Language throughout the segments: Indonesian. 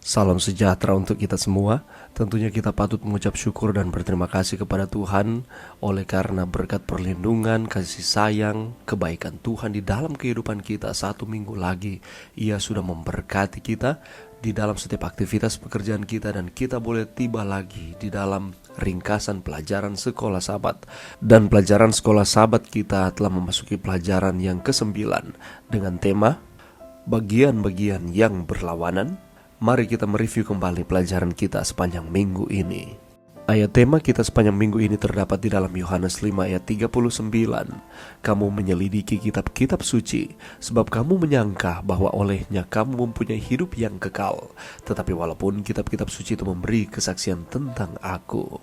Salam sejahtera untuk kita semua. Tentunya kita patut mengucap syukur dan berterima kasih kepada Tuhan oleh karena berkat perlindungan, kasih sayang, kebaikan Tuhan di dalam kehidupan kita. 1 minggu lagi Ia sudah memberkati kita di dalam setiap aktivitas pekerjaan kita, dan kita boleh tiba lagi di dalam ringkasan pelajaran sekolah Sabat. Dan pelajaran sekolah Sabat kita telah memasuki pelajaran yang ke-9 dengan tema bagian-bagian yang berlawanan. Mari kita mereview kembali pelajaran kita sepanjang minggu ini. Ayat tema kita sepanjang minggu ini terdapat di dalam Yohanes 5 ayat 39. Kamu menyelidiki kitab-kitab suci, sebab kamu menyangka bahwa olehnya kamu mempunyai hidup yang kekal. Tetapi walaupun kitab-kitab suci itu memberi kesaksian tentang aku.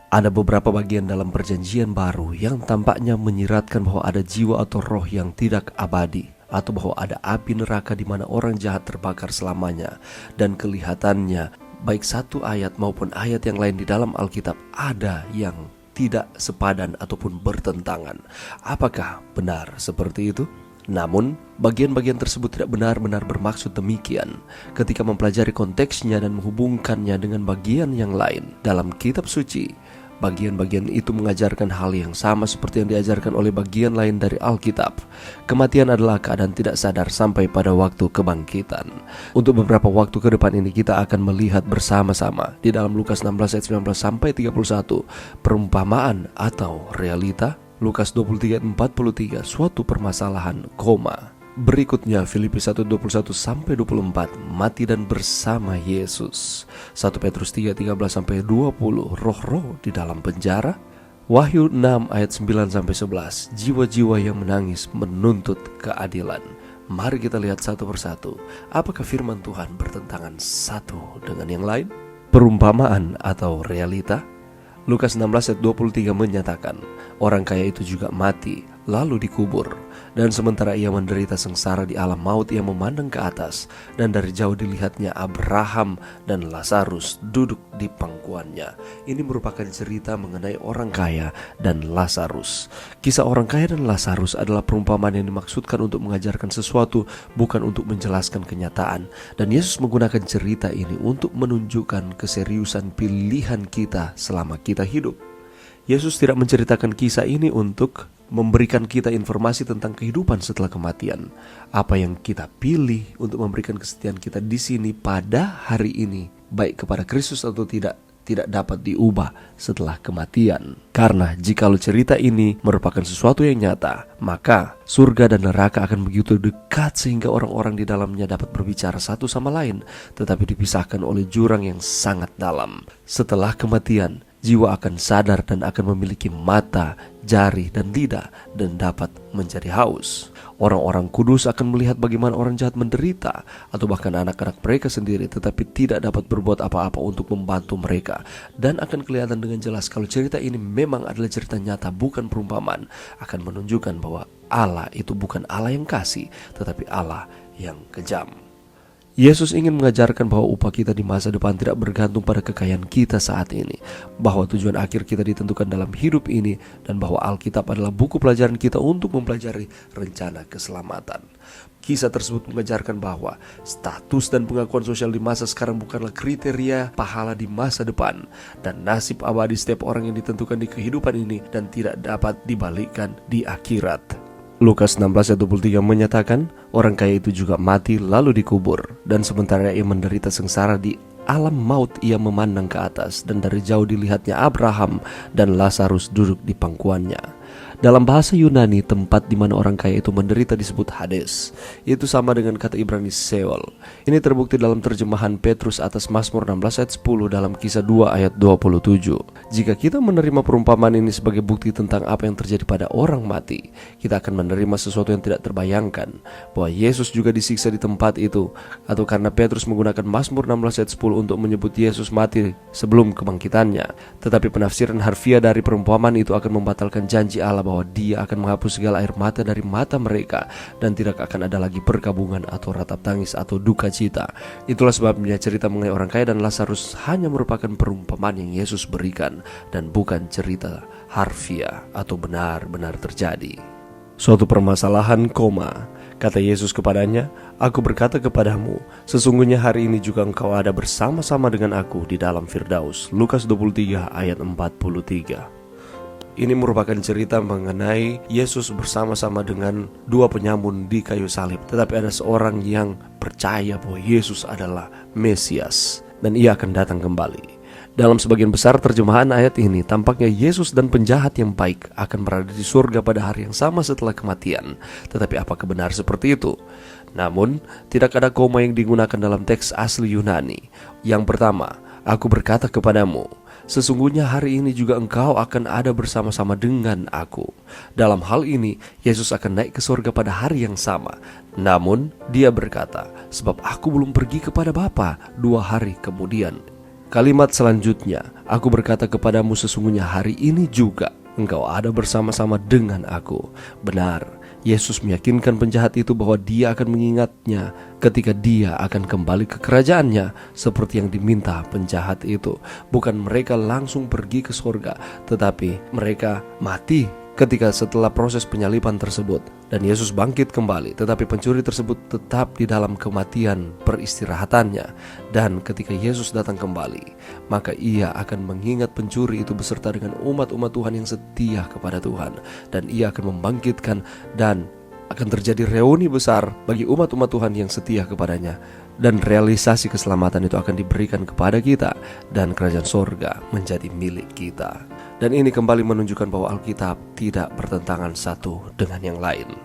Ada beberapa bagian dalam perjanjian baru yang tampaknya menyiratkan bahwa ada jiwa atau roh yang tidak abadi, atau bahwa ada api neraka di mana orang jahat terbakar selamanya. Dan kelihatannya baik satu ayat maupun ayat yang lain di dalam Alkitab ada yang tidak sepadan ataupun bertentangan. Apakah benar seperti itu? Namun bagian-bagian tersebut tidak benar-benar bermaksud demikian. Ketika mempelajari konteksnya dan menghubungkannya dengan bagian yang lain dalam kitab suci, bagian-bagian itu mengajarkan hal yang sama seperti yang diajarkan oleh bagian lain dari Alkitab. Kematian adalah keadaan tidak sadar sampai pada waktu kebangkitan. Untuk beberapa waktu ke depan ini kita akan melihat bersama-sama di dalam Lukas 16 ayat 19 sampai 31 perumpamaan atau realita, Lukas 23 ayat 43 suatu permasalahan, Berikutnya Filipi 1:21 sampai 24 mati dan bersama Yesus. 1 Petrus 3:13 sampai 20 roh-roh di dalam penjara. Wahyu 6 ayat 9 sampai 11 jiwa-jiwa yang menangis menuntut keadilan. Mari kita lihat satu persatu. Apakah firman Tuhan bertentangan satu dengan yang lain? Perumpamaan atau realita? Lukas 16 ayat 23 menyatakan, orang kaya itu juga mati lalu dikubur, dan sementara ia menderita sengsara di alam maut, ia memandang ke atas, dan dari jauh dilihatnya Abraham dan Lazarus duduk di pangkuannya. Ini merupakan cerita mengenai orang kaya dan Lazarus. Kisah orang kaya dan Lazarus adalah perumpamaan yang dimaksudkan untuk mengajarkan sesuatu, bukan untuk menjelaskan kenyataan. Dan Yesus menggunakan cerita ini untuk menunjukkan keseriusan pilihan kita selama kita hidup. Yesus tidak menceritakan kisah ini untuk memberikan kita informasi tentang kehidupan setelah kematian. Apa yang kita pilih untuk memberikan kesetiaan kita di sini pada hari ini, baik kepada Kristus atau tidak dapat diubah setelah kematian. Karena jikalau cerita ini merupakan sesuatu yang nyata, maka surga dan neraka akan begitu dekat sehingga orang-orang di dalamnya dapat berbicara satu sama lain, tetapi dipisahkan oleh jurang yang sangat dalam. Setelah kematian, jiwa akan sadar dan akan memiliki mata, jari, dan lidah, dan dapat menjadi haus. Orang-orang kudus akan melihat bagaimana orang jahat menderita, atau bahkan anak-anak mereka sendiri, tetapi tidak dapat berbuat apa-apa untuk membantu mereka. Dan akan kelihatan dengan jelas kalau cerita ini memang adalah cerita nyata, bukan perumpamaan. Akan menunjukkan bahwa Allah itu bukan Allah yang kasih, tetapi Allah yang kejam. Yesus ingin mengajarkan bahwa upah kita di masa depan tidak bergantung pada kekayaan kita saat ini, bahwa tujuan akhir kita ditentukan dalam hidup ini, dan bahwa Alkitab adalah buku pelajaran kita untuk mempelajari rencana keselamatan. Kisah tersebut mengajarkan bahwa status dan pengakuan sosial di masa sekarang bukanlah kriteria pahala di masa depan, dan nasib abadi setiap orang yang ditentukan di kehidupan ini dan tidak dapat dibalikkan di akhirat. Lukas 16 ayat 23 menyatakan, orang kaya itu juga mati lalu dikubur, dan sementara ia menderita sengsara di alam maut, ia memandang ke atas, dan dari jauh dilihatnya Abraham dan Lazarus duduk di pangkuannya. Dalam bahasa Yunani, tempat di mana orang kaya itu menderita disebut Hades. Itu sama dengan kata Ibrani Seol. Ini terbukti dalam terjemahan Petrus atas Mazmur 16 ayat 10 dalam Kisah 2 ayat 27. Jika kita menerima perumpamaan ini sebagai bukti tentang apa yang terjadi pada orang mati, kita akan menerima sesuatu yang tidak terbayangkan, bahwa Yesus juga disiksa di tempat itu, atau karena Petrus menggunakan Mazmur 16 ayat 10 untuk menyebut Yesus mati sebelum kebangkitannya. Tetapi penafsiran harfiah dari perumpamaan itu akan membatalkan janji Allah bahwa Dia akan menghapus segala air mata dari mata mereka, dan tidak akan ada lagi perkabungan atau ratap tangis atau duka cita. Itulah sebabnya cerita mengenai orang kaya dan Lazarus hanya merupakan perumpamaan yang Yesus berikan, dan bukan cerita harfiah atau benar-benar terjadi. Suatu permasalahan, kata Yesus kepadanya, "Aku berkata kepadamu, sesungguhnya hari ini juga engkau ada bersama-sama dengan aku di dalam Firdaus." Lukas 23 ayat 43. Ini merupakan cerita mengenai Yesus bersama-sama dengan dua penyamun di kayu salib. Tetapi ada seorang yang percaya bahwa Yesus adalah Mesias dan ia akan datang kembali. Dalam sebagian besar terjemahan ayat ini, tampaknya Yesus dan penjahat yang baik akan berada di surga pada hari yang sama setelah kematian. Tetapi apakah benar seperti itu? Namun, tidak ada koma yang digunakan dalam teks asli Yunani. Yang pertama, "Aku berkata kepadamu, sesungguhnya hari ini juga engkau akan ada bersama-sama dengan aku." Dalam hal ini, Yesus akan naik ke surga pada hari yang sama. Namun, dia berkata, "Sebab aku belum pergi kepada Bapa." 2 hari kemudian. Kalimat selanjutnya, "Aku berkata kepadamu, sesungguhnya hari ini juga engkau ada bersama-sama dengan aku." Benar, Yesus meyakinkan penjahat itu bahwa dia akan mengingatnya ketika dia akan kembali ke kerajaannya, seperti yang diminta penjahat itu. Bukan mereka langsung pergi ke surga, tetapi mereka mati ketika setelah proses penyaliban tersebut. Dan Yesus bangkit kembali, tetapi pencuri tersebut tetap di dalam kematian peristirahatannya. Dan ketika Yesus datang kembali, maka ia akan mengingat pencuri itu beserta dengan umat-umat Tuhan yang setia kepada Tuhan. Dan ia akan membangkitkan dan akan terjadi reuni besar bagi umat-umat Tuhan yang setia kepadanya. Dan realisasi keselamatan itu akan diberikan kepada kita, dan kerajaan sorga menjadi milik kita. Dan ini kembali menunjukkan bahwa Alkitab tidak bertentangan satu dengan yang lain.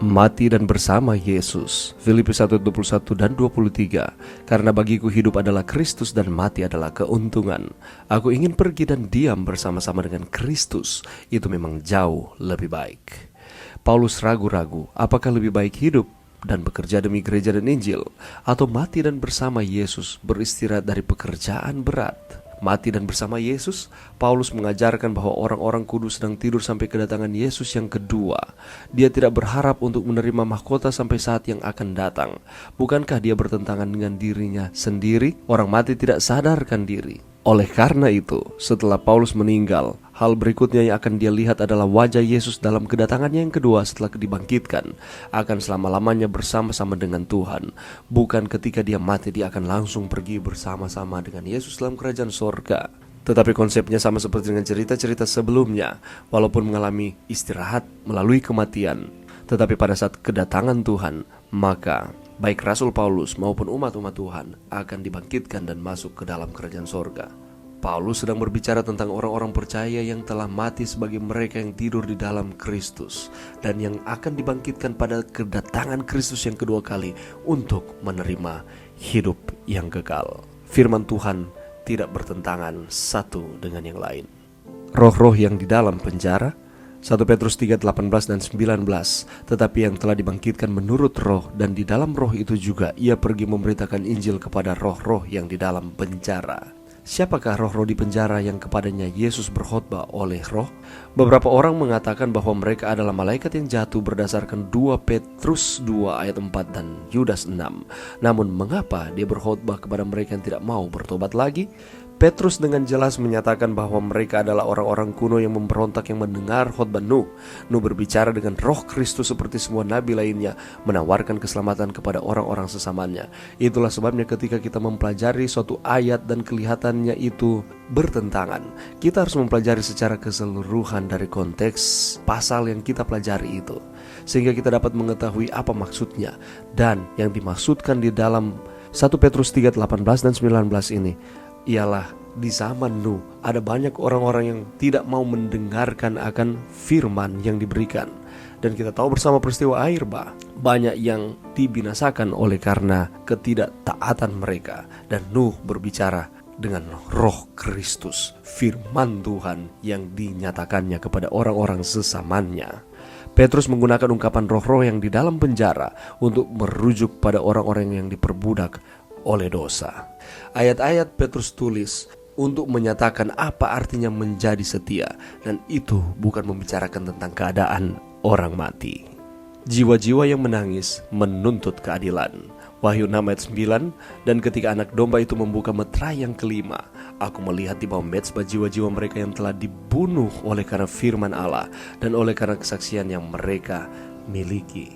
Mati dan bersama Yesus, Filipi 1:21 dan 23. "Karena bagiku hidup adalah Kristus dan mati adalah keuntungan. Aku ingin pergi dan diam bersama-sama dengan Kristus. Itu memang jauh lebih baik." Paulus ragu-ragu, apakah lebih baik hidup dan bekerja demi gereja dan Injil, atau mati dan bersama Yesus beristirahat dari pekerjaan berat? Mati dan bersama Yesus, Paulus mengajarkan bahwa orang-orang kudus sedang tidur sampai kedatangan Yesus yang kedua. Dia tidak berharap untuk menerima mahkota sampai saat yang akan datang. Bukankah dia bertentangan dengan dirinya sendiri? Orang mati tidak sadarkan diri. Oleh karena itu, setelah Paulus meninggal, hal berikutnya yang akan dia lihat adalah wajah Yesus dalam kedatangannya yang kedua setelah dibangkitkan. Akan selama-lamanya bersama-sama dengan Tuhan. Bukan ketika dia mati dia akan langsung pergi bersama-sama dengan Yesus dalam kerajaan sorga. Tetapi konsepnya sama seperti dengan cerita-cerita sebelumnya. Walaupun mengalami istirahat melalui kematian, tetapi pada saat kedatangan Tuhan, maka baik Rasul Paulus maupun umat-umat Tuhan akan dibangkitkan dan masuk ke dalam kerajaan sorga. Paulus sedang berbicara tentang orang-orang percaya yang telah mati sebagai mereka yang tidur di dalam Kristus, dan yang akan dibangkitkan pada kedatangan Kristus yang kedua kali untuk menerima hidup yang kekal. Firman Tuhan tidak bertentangan satu dengan yang lain. Roh-roh yang di dalam penjara, 1 Petrus 3:18 dan 19. "Tetapi yang telah dibangkitkan menurut roh, dan di dalam roh itu juga ia pergi memberitakan Injil kepada roh-roh yang di dalam penjara." Siapakah roh-roh di penjara yang kepadanya Yesus berkhotbah oleh roh? Beberapa orang mengatakan bahwa mereka adalah malaikat yang jatuh berdasarkan 2 Petrus 2 ayat 4 dan Yudas 6. Namun mengapa dia berkhotbah kepada mereka yang tidak mau bertobat lagi? Petrus dengan jelas menyatakan bahwa mereka adalah orang-orang kuno yang memberontak yang mendengar khotbah Nuh. Nuh berbicara dengan roh Kristus seperti semua nabi lainnya, menawarkan keselamatan kepada orang-orang sesamanya. Itulah sebabnya ketika kita mempelajari suatu ayat dan kelihatannya itu bertentangan, kita harus mempelajari secara keseluruhan dari konteks pasal yang kita pelajari itu, sehingga kita dapat mengetahui apa maksudnya. Dan yang dimaksudkan di dalam 1 Petrus 3:18 dan 19 ini ialah di zaman Nuh ada banyak orang-orang yang tidak mau mendengarkan akan firman yang diberikan. Dan kita tahu bersama peristiwa air bah, banyak yang dibinasakan oleh karena ketidaktaatan mereka. Dan Nuh berbicara dengan roh Kristus, firman Tuhan yang dinyatakannya kepada orang-orang sesamanya. Petrus menggunakan ungkapan roh-roh yang di dalam penjara untuk merujuk pada orang-orang yang diperbudak oleh dosa. Ayat-ayat Petrus tulis untuk menyatakan apa artinya menjadi setia, dan itu bukan membicarakan tentang keadaan orang mati. Jiwa-jiwa yang menangis menuntut keadilan. Wahyu 6 ayat 9, dan ketika anak domba itu membuka meterai yang kelima, aku melihat di bawah mezbah jiwa-jiwa mereka yang telah dibunuh oleh karena firman Allah dan oleh karena kesaksian yang mereka miliki.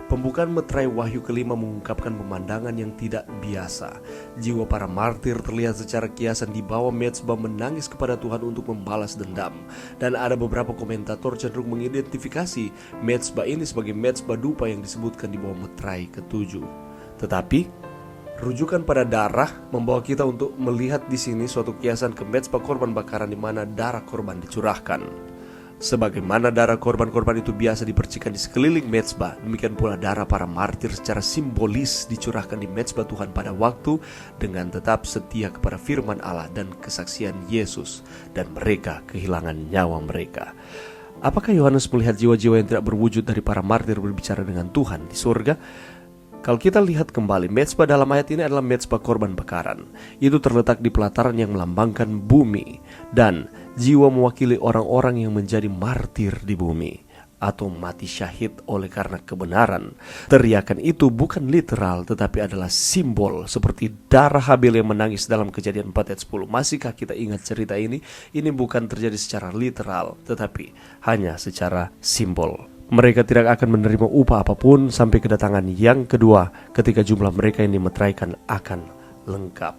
Pembukaan meterai Wahyu kelima mengungkapkan pemandangan yang tidak biasa. Jiwa para martir terlihat secara kiasan di bawah mezbah menangis kepada Tuhan untuk membalas dendam. Dan ada beberapa komentator cenderung mengidentifikasi mezbah ini sebagai mezbah dupa yang disebutkan di bawah meterai ketujuh. Tetapi rujukan pada darah membawa kita untuk melihat di sini suatu kiasan ke mezbah korban bakaran di mana darah korban dicurahkan. Sebagaimana darah korban-korban itu biasa dipercikan di sekeliling mezbah, demikian pula darah para martir secara simbolis dicurahkan di mezbah Tuhan pada waktu dengan tetap setia kepada firman Allah dan kesaksian Yesus, dan mereka kehilangan nyawa mereka. Apakah Yohanes melihat jiwa-jiwa yang tidak berwujud dari para martir berbicara dengan Tuhan di surga? Kalau kita lihat kembali, mezbah dalam ayat ini adalah mezbah korban bakaran. Itu terletak di pelataran yang melambangkan bumi, dan jiwa mewakili orang-orang yang menjadi martir di bumi atau mati syahid oleh karena kebenaran. Teriakan itu bukan literal, tetapi adalah simbol, seperti darah Habil yang menangis dalam Kejadian 4 ayat 10. Masihkah kita ingat cerita ini? Ini bukan terjadi secara literal, tetapi hanya secara simbol. Mereka tidak akan menerima upah apapun sampai kedatangan yang kedua, ketika jumlah mereka yang dimeteraikan akan lengkap.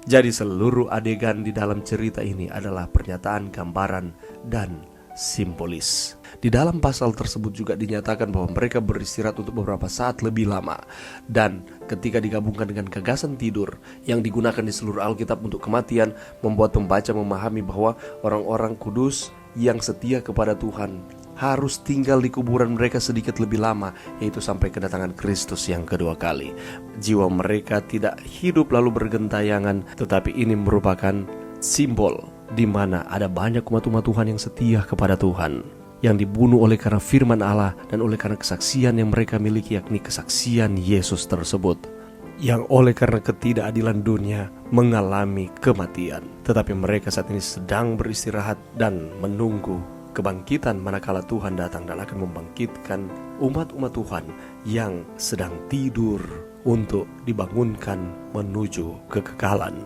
Jadi seluruh adegan di dalam cerita ini adalah pernyataan, gambaran, dan simbolis. Di dalam pasal tersebut juga dinyatakan bahwa mereka beristirahat untuk beberapa saat lebih lama. Dan ketika digabungkan dengan gagasan tidur yang digunakan di seluruh Alkitab untuk kematian, membuat pembaca memahami bahwa orang-orang kudus yang setia kepada Tuhan harus tinggal di kuburan mereka sedikit lebih lama, yaitu sampai kedatangan Kristus yang kedua kali. Jiwa mereka tidak hidup lalu bergentayangan, tetapi ini merupakan simbol di mana ada banyak umat-umat Tuhan yang setia kepada Tuhan, yang dibunuh oleh karena firman Allah dan oleh karena kesaksian yang mereka miliki, yakni kesaksian Yesus tersebut, yang oleh karena ketidakadilan dunia mengalami kematian. Tetapi mereka saat ini sedang beristirahat dan menunggu kebangkitan manakala Tuhan datang dan akan membangkitkan umat-umat Tuhan yang sedang tidur untuk dibangunkan menuju kekekalan.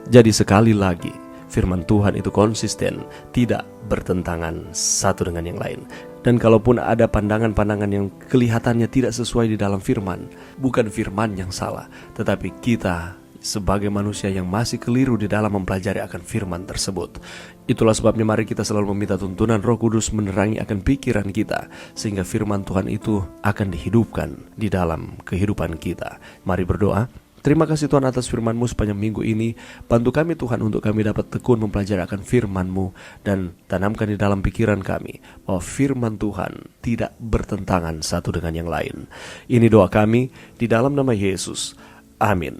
Jadi sekali lagi, firman Tuhan itu konsisten, tidak bertentangan satu dengan yang lain. Dan kalaupun ada pandangan-pandangan yang kelihatannya tidak sesuai di dalam firman, bukan firman yang salah, tetapi kita sebagai manusia yang masih keliru di dalam mempelajari akan firman tersebut. Itulah sebabnya mari kita selalu meminta tuntunan Roh Kudus menerangi akan pikiran kita, sehingga firman Tuhan itu akan dihidupkan di dalam kehidupan kita. Mari berdoa. Terima kasih Tuhan atas firman-Mu sepanjang minggu ini. Bantu kami Tuhan untuk kami dapat tekun mempelajari akan firman-Mu, dan tanamkan di dalam pikiran kami bahwa firman Tuhan tidak bertentangan satu dengan yang lain. Ini doa kami di dalam nama Yesus. Amin.